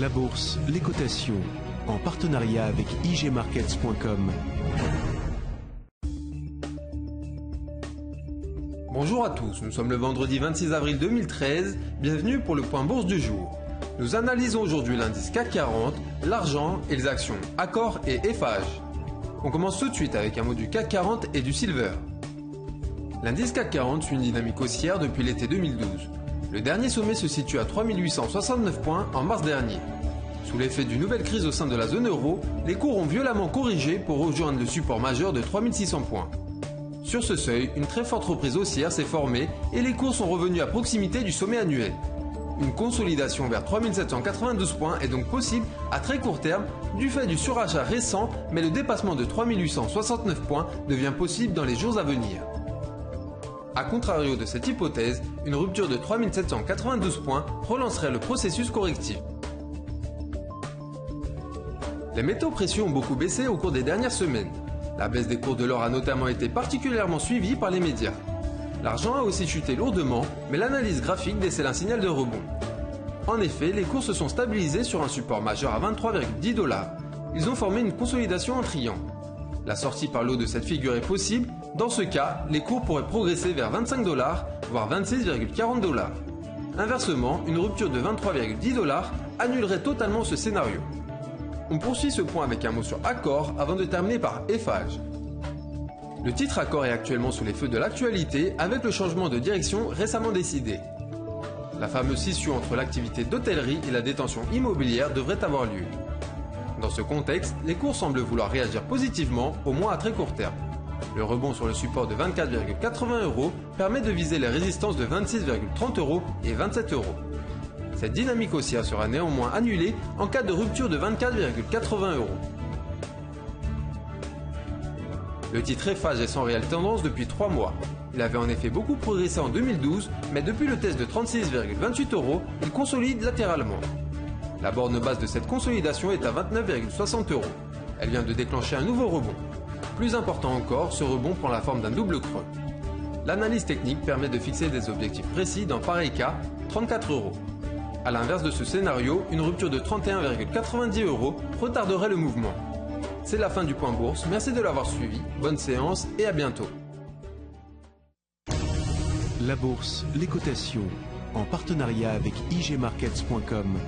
La bourse, les cotations, en partenariat avec igmarkets.com. Bonjour à tous, nous sommes le vendredi 26 avril 2013, bienvenue pour le point bourse du jour. Nous analysons aujourd'hui l'indice CAC 40, l'argent et les actions Accor et Eiffage. On commence tout de suite avec un mot du CAC 40 et du silver. L'indice CAC 40 suit une dynamique haussière depuis l'été 2012. Le dernier sommet se situe à 3869 points en mars dernier. Sous l'effet d'une nouvelle crise au sein de la zone euro, les cours ont violemment corrigé pour rejoindre le support majeur de 3600 points. Sur ce seuil, une très forte reprise haussière s'est formée et les cours sont revenus à proximité du sommet annuel. Une consolidation vers 3792 points est donc possible à très court terme du fait du surachat récent, mais le dépassement de 3869 points devient possible dans les jours à venir. A contrario de cette hypothèse, une rupture de 3792 points relancerait le processus correctif. Les métaux précieux ont beaucoup baissé au cours des dernières semaines. La baisse des cours de l'or a notamment été particulièrement suivie par les médias. L'argent a aussi chuté lourdement, mais l'analyse graphique décèle un signal de rebond. En effet, les cours se sont stabilisés sur un support majeur à 23,10 $. Ils ont formé une consolidation en triangle. La sortie par le haut de cette figure est possible. Dans ce cas, les cours pourraient progresser vers 25 $, voire 26,40 $. Inversement, une rupture de 23,10 $ annulerait totalement ce scénario. On poursuit ce point avec un mot sur Accor avant de terminer par Eiffage. Le titre Accor est actuellement sous les feux de l'actualité avec le changement de direction récemment décidé. La fameuse scission entre l'activité d'hôtellerie et la détention immobilière devrait avoir lieu. Dans ce contexte, les cours semblent vouloir réagir positivement, au moins à très court terme. Le rebond sur le support de 24,80 € permet de viser les résistances de 26,30 € et 27 €. Cette dynamique haussière sera néanmoins annulée en cas de rupture de 24,80 €. Le titre Eiffage est sans réelle tendance depuis 3 mois. Il avait en effet beaucoup progressé en 2012, mais depuis le test de 36,28 €, il consolide latéralement. La borne basse de cette consolidation est à 29,60 €. Elle vient de déclencher un nouveau rebond. Plus important encore, ce rebond prend la forme d'un double creux. L'analyse technique permet de fixer des objectifs précis dans pareil cas, 34 €. A l'inverse de ce scénario, une rupture de 31,90 € retarderait le mouvement. C'est la fin du point bourse, merci de l'avoir suivi, bonne séance et à bientôt. La bourse, les cotations, en partenariat avec igmarkets.com.